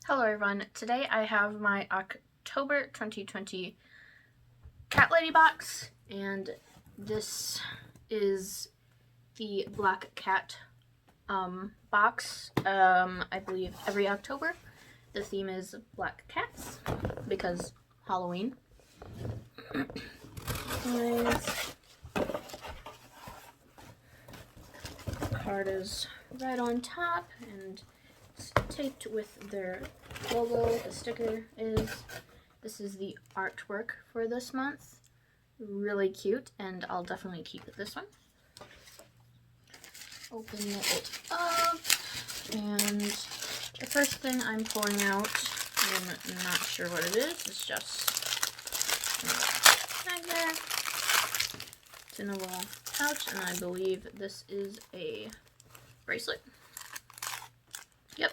Hello everyone, today I have my October 2020 catlady box, and this is the black cat box. I believe every October the theme is black cats because Halloween. Card is right on top and it's taped with their logo. The sticker is, this is the artwork for this month. Really cute, and I'll definitely keep this one. Open it up, and the first thing I'm pulling out, I'm not sure what it is, it's just tag there. It's in a little pouch, and I believe this is a bracelet. Yep.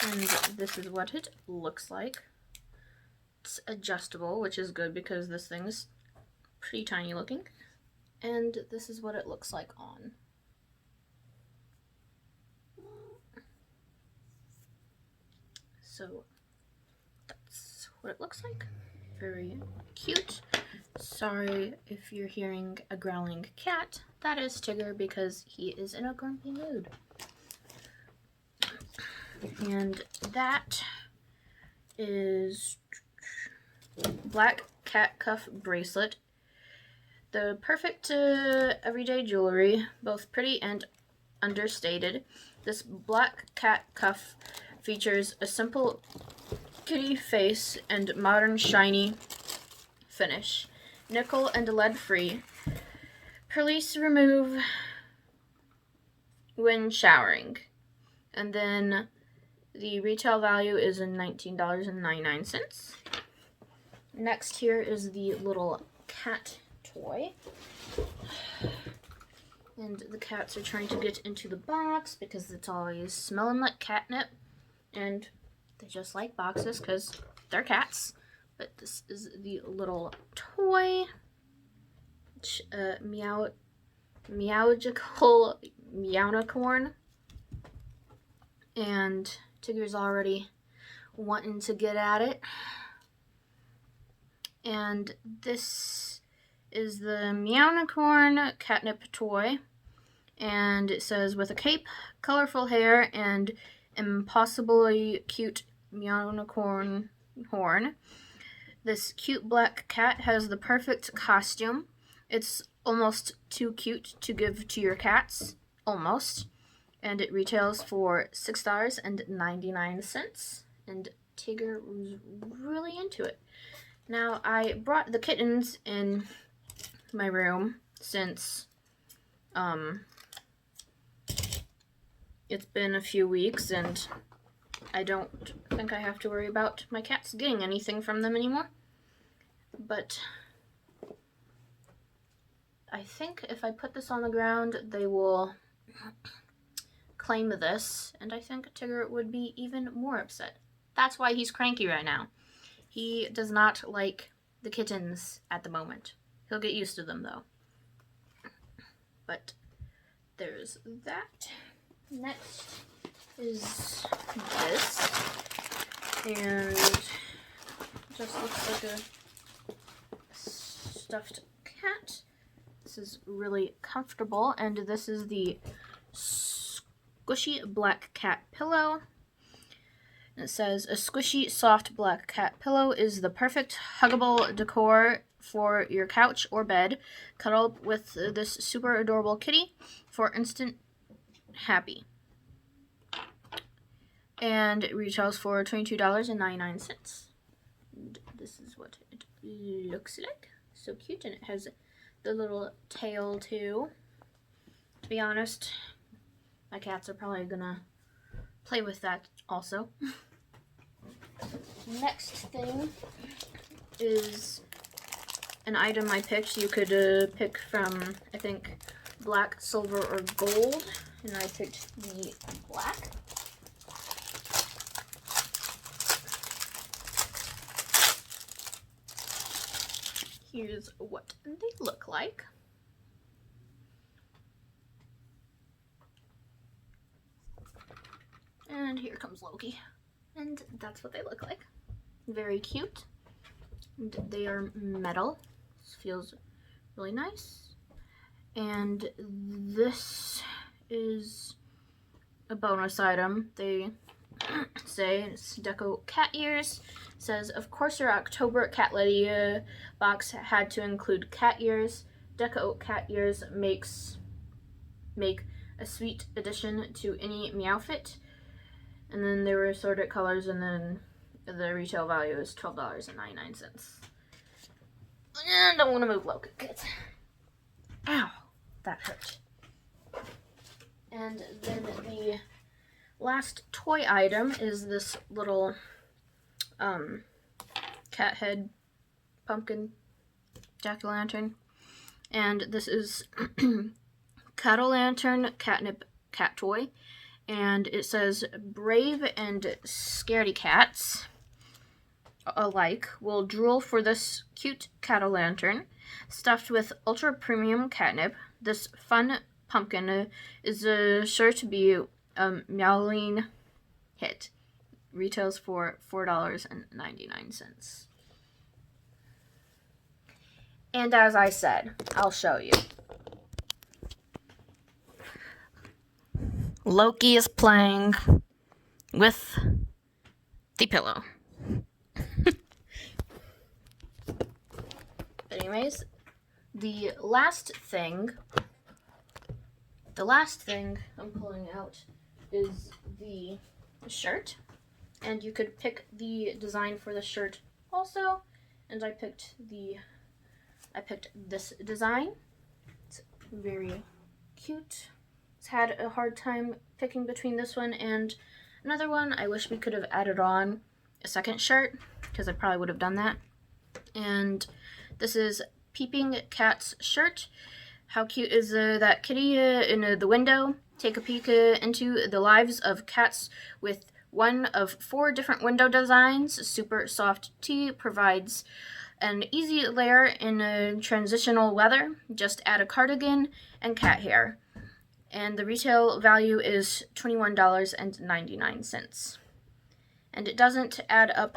And this is what it looks like. It's adjustable, which is good because this thing is pretty tiny looking. And this is what it looks like on. So that's what it looks like. Very cute. Sorry if you're hearing a growling cat. That is Tigger because he is in a grumpy mood. And that is black cat cuff bracelet. The perfect everyday jewelry, both pretty and understated. This black cat cuff features a simple kitty face and modern shiny finish. Nickel and lead free. Police remove when showering. And then the retail value is $19.99. Next here is the little cat toy. And the cats are trying to get into the box because it's always smelling like catnip. And they just like boxes because they're cats. But this is the little toy. Meowgical meownicorn. And Tigger's already wanting to get at it. And this is the Meownicorn Catnip Toy. And it says, with a cape, colorful hair, and impossibly cute Meownicorn horn, this cute black cat has the perfect costume. It's almost too cute to give to your cats. Almost. And it retails for $6.99. And Tigger was really into it. Now, I brought the kittens in my room since it's been a few weeks and I don't think I have to worry about my cats getting anything from them anymore. But I think if I put this on the ground, they will claim this, and I think Tigger would be even more upset. That's why he's cranky right now. He does not like the kittens at the moment. He'll get used to them though. But there's that. Next is this, and it just looks like a stuffed cat. This is really comfortable, and this is the squishy black cat pillow. And it says, a squishy soft black cat pillow is the perfect huggable decor for your couch or bed. Cuddle up with this super adorable kitty for instant happy. And it retails for $22.99. And this is what it looks like. So cute, and it has the little tail too. To be honest, my cats are probably gonna play with that also. Next thing is an item I picked. You could pick from, I think, black, silver, or gold. And I picked the black. Here's what they look like. And here comes Loki. And that's what they look like. Very cute. And they are metal. This feels really nice. And this is a bonus item. They say it's Deco Cat Ears. It says, of course your October catlady box had to include cat ears. Deco Cat Ears make a sweet addition to any Meowfit. And then there were assorted colors, and then the retail value is $12.99. And I want to move Loki, kids. Ow, that hurt. And then the last toy item is this little cat head pumpkin jack-o'-lantern. And this is Catnip Toy. And it says, brave and scaredy cats alike will drool for this cute cat-o'-lantern stuffed with ultra premium catnip. This fun pumpkin is sure to be a meowing hit. Retails for $4.99. And as I said, I'll show you. Loki is playing with the pillow. Anyways, the last thing I'm pulling out is the shirt. And you could pick the design for the shirt also. And I picked this design. It's very cute. It's had a hard time picking between this one and another one. I wish we could have added on a second shirt, because I probably would have done that. And this is Peeping Cat's shirt. How cute is that kitty in the window? Take a peek into the lives of cats with one of 4 different window designs. Super soft tee provides an easy layer in transitional weather. Just add a cardigan and cat hair. And the retail value is $21.99. And it doesn't add up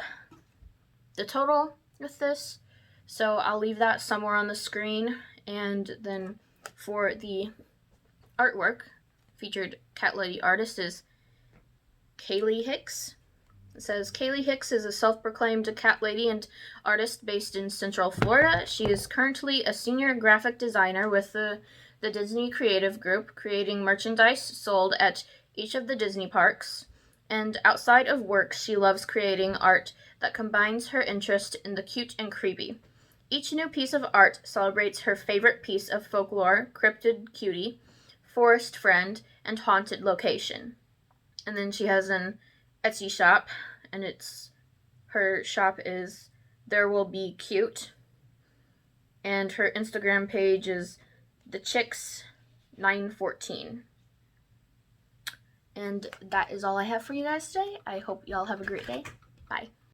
the total with this, so I'll leave that somewhere on the screen. And then for the artwork, featured catlady artist is Kaylee Hicks. It says, Kaylee Hicks is a self-proclaimed cat lady and artist based in Central Florida. She is currently a senior graphic designer with the Disney Creative Group, creating merchandise sold at each of the Disney parks. And outside of work, she loves creating art that combines her interest in the cute and creepy. Each new piece of art celebrates her favorite piece of folklore, cryptid cutie, forest friend, and haunted location. And then she has an Etsy shop, and her shop is There Will Be Cute. And her Instagram page is thechicks914. And that is all I have for you guys today. I hope y'all have a great day. Bye.